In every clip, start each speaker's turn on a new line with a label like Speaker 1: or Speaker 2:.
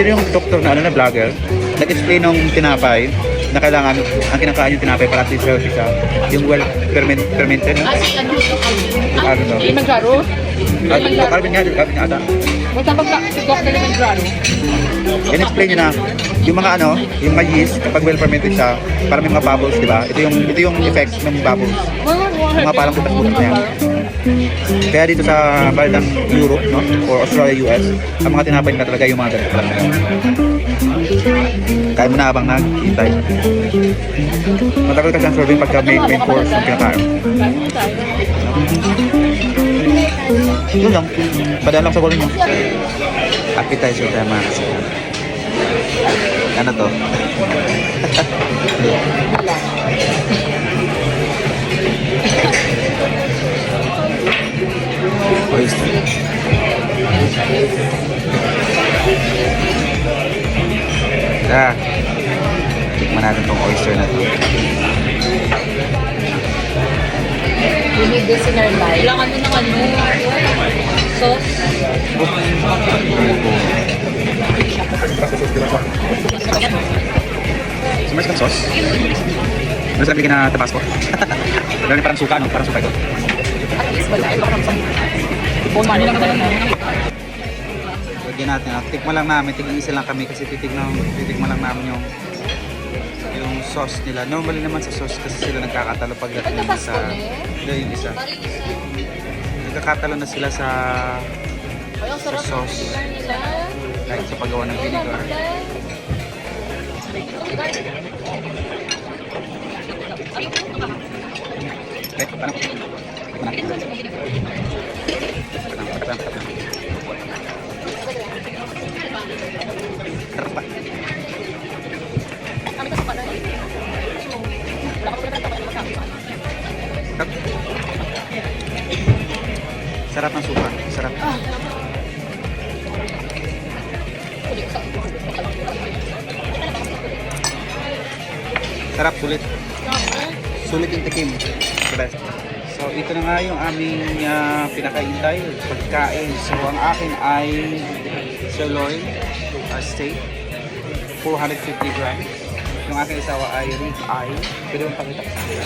Speaker 1: Sino yung doktor na vlogger, nag-explain ng tinapay na kailangan ang kinakain yung tinapay para at least healthy siya. Yung well fermented. Ano no?
Speaker 2: Hindi maglaro.
Speaker 1: Calvin nga ata.
Speaker 2: Magtapag ka si Doc na maglaro.
Speaker 1: Yan explain niya na yung mga yung mga yeast kapag well fermented siya, para may mga bubbles, di ba? Ito yung effects ng bubbles. Mga parang butas-butas na yan. Kaya dito sa bandang Europe, no? Or Australia, US, ang mga tinapay na talaga yung mga ganito lang. Kaya mo na habang naghihintay. Matagal ka siyang serving pagka main course ng kinakain. Yun lang. Padaan lang sa bowl niyo. Appetizer tayo mga kasi. Ano to? Oyster. Tikman natin tong oyster na to.
Speaker 2: We need this in our life. Kailangan mo ng sauce.
Speaker 1: Sumas kang sauce? Ano sabi ka na tabasco? Meron parang suka, no? Parang suka ito.
Speaker 2: At least wala. Ito parang sa money lang tayo.
Speaker 1: Lagyan natin. Tikman lang namin. Tig-iisa lang kami kasi titikman lang namin yung sauce nila. Normally naman sa sauce kasi sila nagkakatalo pagdating sa yung isa. Nagkakatalo na sila sa sauce. Kahit sa paggawa ng vinegar. Sarap ng suka. Sarap. Sarap, sulit. Sulit yung tikim. The best. So, ito na nga yung aming pinakaintay, pagkain. So, ang akin ay sirloin steak, 450 grams. Yung aking asawa ay rib eye. Pwede mong pakita sa akin.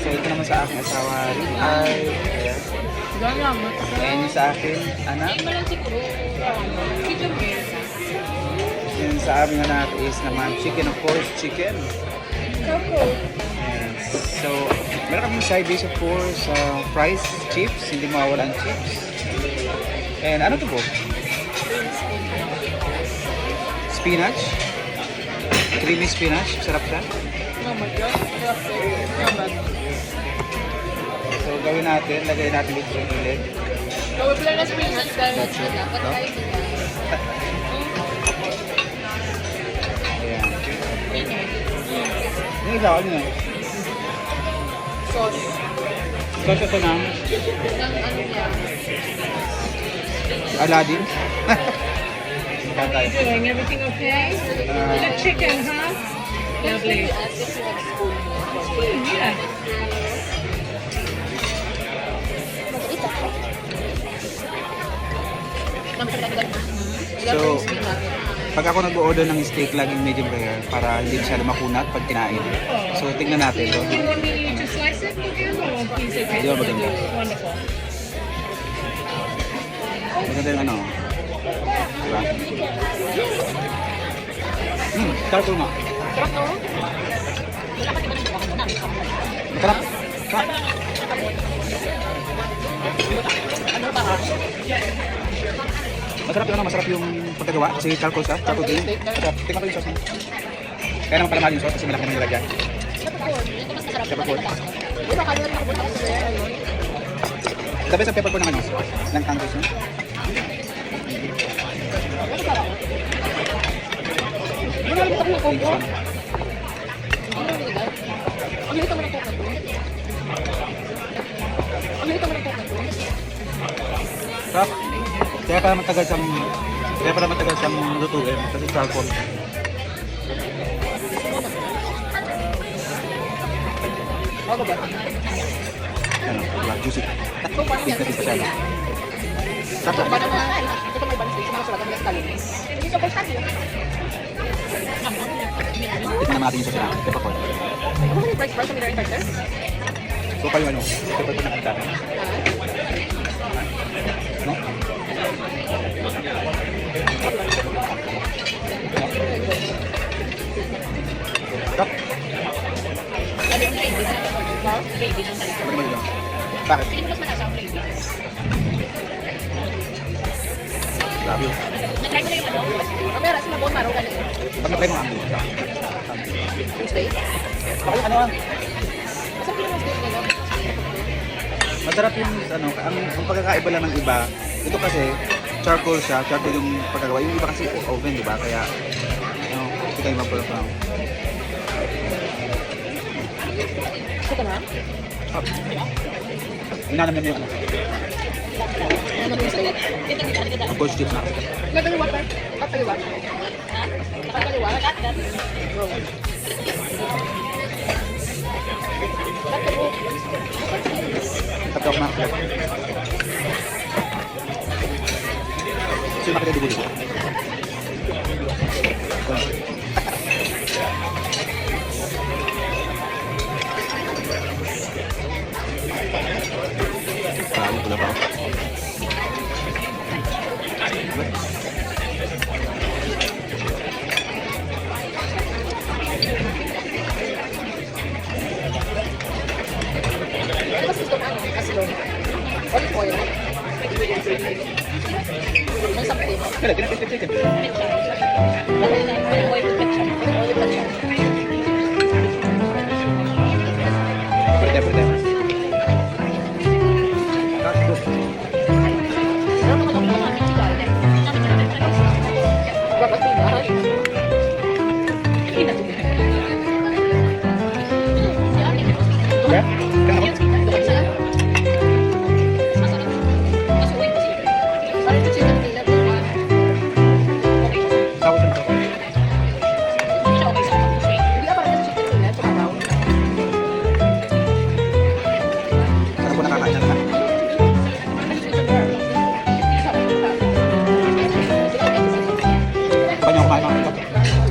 Speaker 1: So, ito naman sa aking asawa, rib eye. Ayan yung sa akin, anak. Yung sa aming anak is naman chicken, of course, chicken. Yes. So, meron kaming side dish of course, fries, chips, hindi mawawala ang chips. And ano to po? Spinach. Creamy spinach, sarap siya. So, gawin natin, lagay natin dito sa gilid.
Speaker 2: Gawin pala na spinach dahil dapat tayo nila.
Speaker 1: Ayan. Yung isa, ano yun?
Speaker 2: Sauce.
Speaker 1: Sauce ito ng
Speaker 2: Ano yan?
Speaker 1: Aladdin. Saan tayo?
Speaker 3: Doing everything okay? The chicken, huh? Lovely. Yeah.
Speaker 1: So, pag ako nag-order ng steak, laging medium rare para hindi masyado makunat pag kinain. So, tignan natin.
Speaker 3: Do you want me to slice it for you or piece it?
Speaker 1: Di ba maganda?
Speaker 3: Wonderful.
Speaker 1: Maganda yung ano. Diba? Charcoal nga. Masarap. Sarap. Masarap yung ano, masarap yung pagkagawa kasi charcoal siya, charcoal green. Masarap. Tingnan ko yung sauce niya. Kaya naman pala mahal yung sauce kasi malaki naman nilagyan. Peppercorn. The best ang peppercorn ng ano, ng tangos niya. Sarap. Kaya pala matagal siyang lutuin kasi charcoal. Ano, diba? Juicy. Tingnan pa siya. Sarap. Tingnan natin yung sauce na peppercorn. So pa yung ano, peppercorn na kanta. No? Sarap. Bakit? Grabe yun. Pag na-try mo ang ano ah. Masarap yung ano, ang pagkakaiba lang ng iba. Ito kasi charcoal siya, charcoal yung pagkagawa. Yung iba kasi oven, di ba? Kaya ano, hindi kayo mapulok lang. Inanam naman yung ano. Ang coach chips na. Tapos na. Sino makita dugo dito? Parang pula pa. Kaya, tinapit-tipit. Pwede.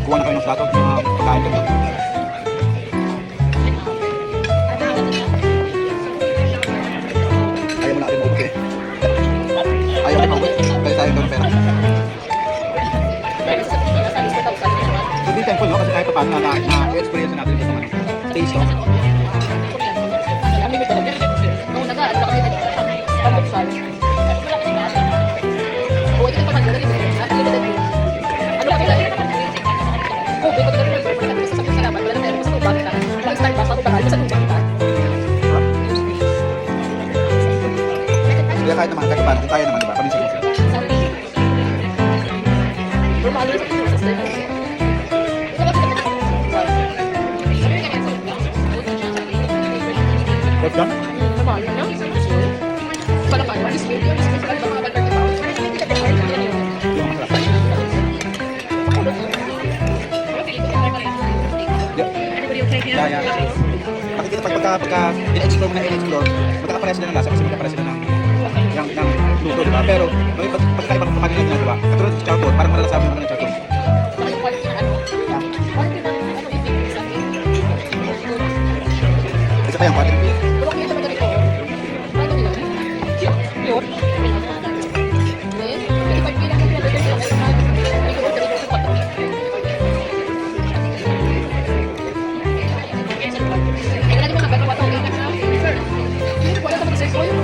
Speaker 1: Kuha na kayo ng plato, mga pagkain dito. Ayaw mo natin maubos eh. Ayaw mo maubos. Kaya tayo ng pera. Hindi thankful no? Kasi kahit pa paano na-experience natin ito naman. Taste no? Kaya kahit naman, kahit paano, kung kaya naman, diba? Paminsan-minsan. Kaya, makikita pagka in-explore mo na in-explore, magkakapares sila ng lasa kasi magkakapares sila ng luto, diba? Pero, may pagkaiba kung paano nila ginagawa. Katulad sa chowto, parang malalasabi naman ng chowto.
Speaker 2: Saka yung quality ng ano, quality ng ano ibig sabihin.
Speaker 1: Isa pa yung quality.
Speaker 2: Pero kung ito ganito, ano yun? Yun. Then, 25 bilang na pinagagawin ko. Ay, lagi mo na gagawa ito. Wala ka mag-sex oil.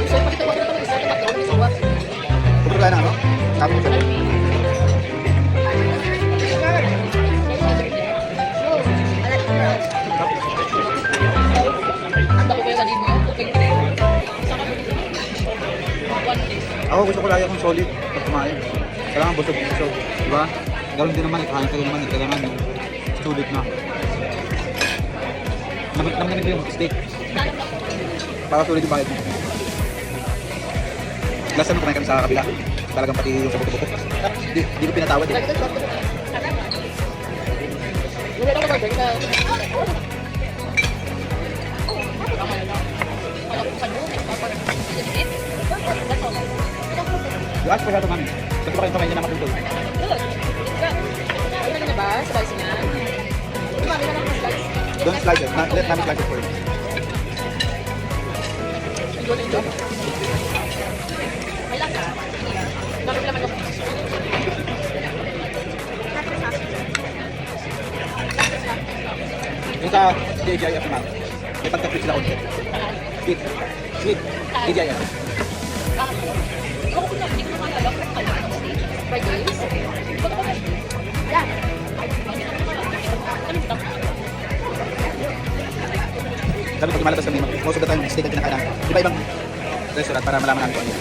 Speaker 2: So, pag ito, wala ka mag-sex oil. Patron, isa wa.
Speaker 1: Kung kaya na ano? Sabi ko siya.
Speaker 2: Ang dako ko yung kanino.
Speaker 1: Ako gusto ko lagi akong solid pag kumain. Kailangan busog-busog. Diba? Gawin din naman, ikahain kayo naman. Kailangan yung sulit na. Naman ko yung steak. Para sulit yung bayad mo. Last time kumain kami sa kabila. Talagang pati yung sa buko-buko. Di ko pinatawad eh. You ask for help kami. Gusto ko kayo kumain niya na matutol. Don't slice it. Let namin slice it for you. Yung sa DJIF naman, may pagka-flip sila konti. Sweet. Sweet. DJIF. Sabi pag lumalabas kami, most of the time, steak ang kinakain namin. Iba-ibang restaurant para malaman namin kung ano.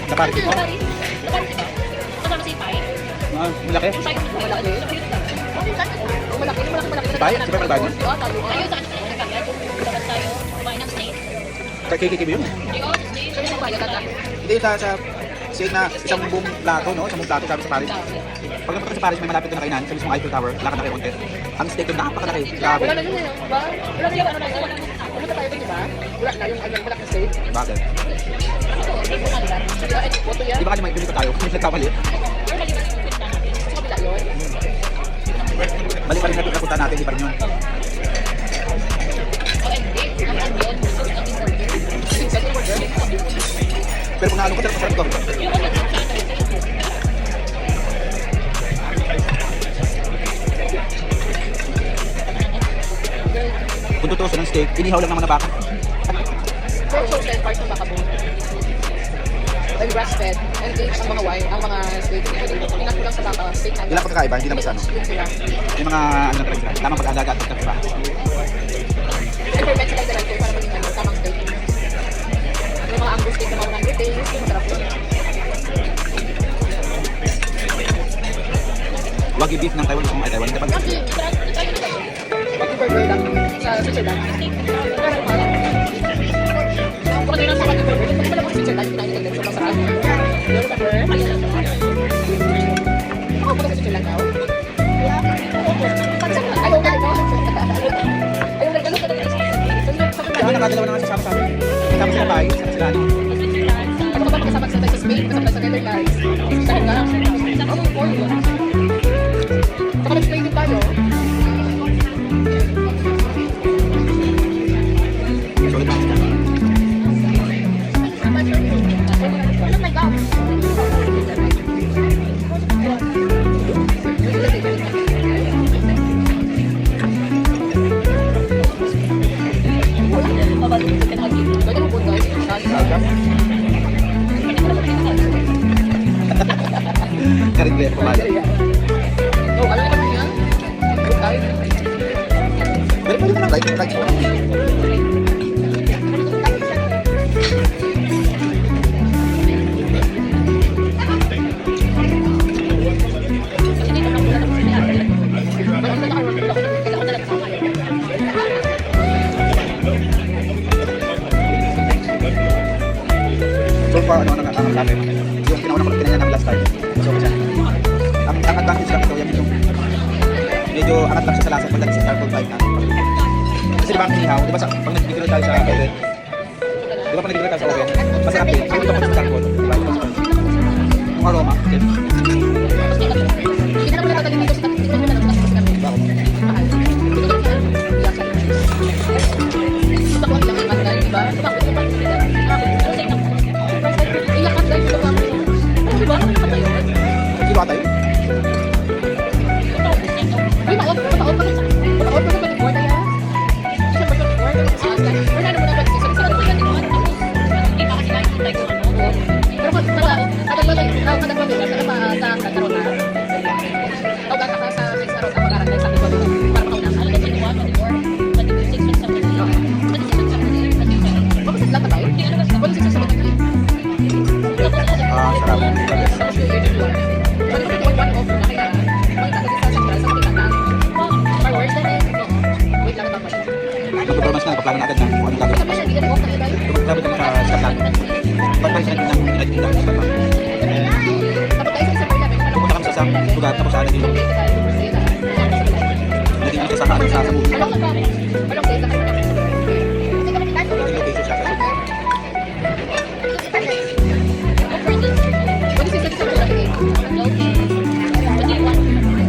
Speaker 1: Sa Paris mo? Malaki? Pie? Si Pie malaki? Sa KKKB yun? Hindi yung sa steak na isang buong plato, no? Isang buong plato sabi sa Paris. Pag napunta ka sa Paris, may malapit doon na kainan sa mismong Eiffel Tower, lakad na kayo konti. Ang steak doon napakalaki. Grabe.
Speaker 2: Wala na yun eh, diba? Wala na yung ano na yun. Pumunta tayo doon, diba? Wala na yung ano, wala na steak.
Speaker 1: Bakit?
Speaker 2: Photo yan.
Speaker 1: Di ba kasi may pinito tayo? Kung nagkabali.
Speaker 2: Sa kabila yun.
Speaker 1: Mali pa rin natin napunta natin, di pa rin yun. Pero kung naano ko, masarap to. Kung tutuso ng steak, inihaw lang naman na baka.
Speaker 2: Pero so, parts ng baka mo. And grass-fed, and aged ang mga wine, ang mga steak. Pinako lang sa baka, steak na.
Speaker 1: Ilang pagkakaiba, hindi naman sa ano.
Speaker 2: Yun sila.
Speaker 1: Yung mga ano na talaga sila. Tamang pag-alaga at pagkakaiba.
Speaker 2: And ferment sila yung para maging ano, tamang steak. Yung mga angus steak na mga 100 days, yung masarap yun.
Speaker 1: Wagyu beef ng Taiwan, gusto mong ay Taiwan. Hindi pa
Speaker 2: Wagyu burger lang sa Switzerland. Kung ano sa Wagyu burger, kung wala pang Switzerland, kinain ka din sa masarap. You remember? Ako po sa Switzerland now. Ayaw ka ito. Ayaw ka ito.
Speaker 1: Diba, nakadalawa na nga sasama sa amin. Kasama sila Pai, kasama sila ano.
Speaker 2: Ano ka ba kasama sila sa Spain, kasama sa Netherlands? Saan ka? Ako yung four yun. Saka nag-Spain din tayo.
Speaker 1: So, ito sila.
Speaker 2: Oh my God.
Speaker 1: Karigler, pumalit.
Speaker 2: Oh, alam mo naman yan? Good time.
Speaker 1: Pero pwede naman, right spot. So far, ano ang namin? Yung pinauna ko pinanyan namin last time. So, kasi umangat lang siya sa lasa pagdating sa charcoal type na. Kasi di ba ang inihaw, di ba pag nag-grill tayo sa oven, di ba pag nag-grill tayo sa oven, masarap din. Kaya di ba pag sa charcoal, di ba? Yung aroma, okay.
Speaker 2: Hindi na naman natatagal dito sa tabi. Tingnan nyo na lang kasi kami. Mahal. Ito lang yan. Takuan lang ang kanday, diba? Bakit yung parang sila? Iyak kanday yung lang. Diba? Nakakata yun.
Speaker 1: Hindi ba tayo?
Speaker 2: Uy, mataon pa sa before na yan. Siya ba yung before? Wala naman ang before. Sarap ko yan. Hindi pa kasi nakikita yung ano. Pero kung
Speaker 1: Nagpo-promise na, nagpaplano na agad na kung anong gagawin. Grabe kami sa plano. Pag-price na ng pinagkita sa plano. Pupunta kami sa isang lugar tapos sa naging isa sa ano sa Cebu. Location siya sa Cebu.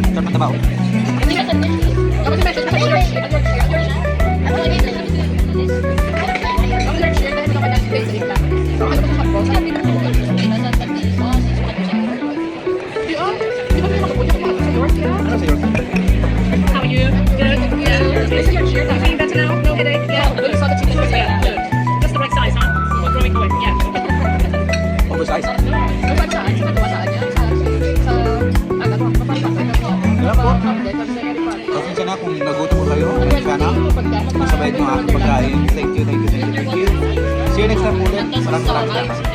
Speaker 1: Sarap ng tabaw. Ano sa iyo?
Speaker 3: How are you? Good? Yeah. Is your shirt feeling better now? No headache? Yeah. Yeah, good. Just the right size, huh? We're growing quick. Yeah.
Speaker 1: Oversize. Pasensya na kung nagutom ko kayo. Pasensya na. Masabay mo aking pagkain. Thank you. See you next time ulit. Maraming salamat.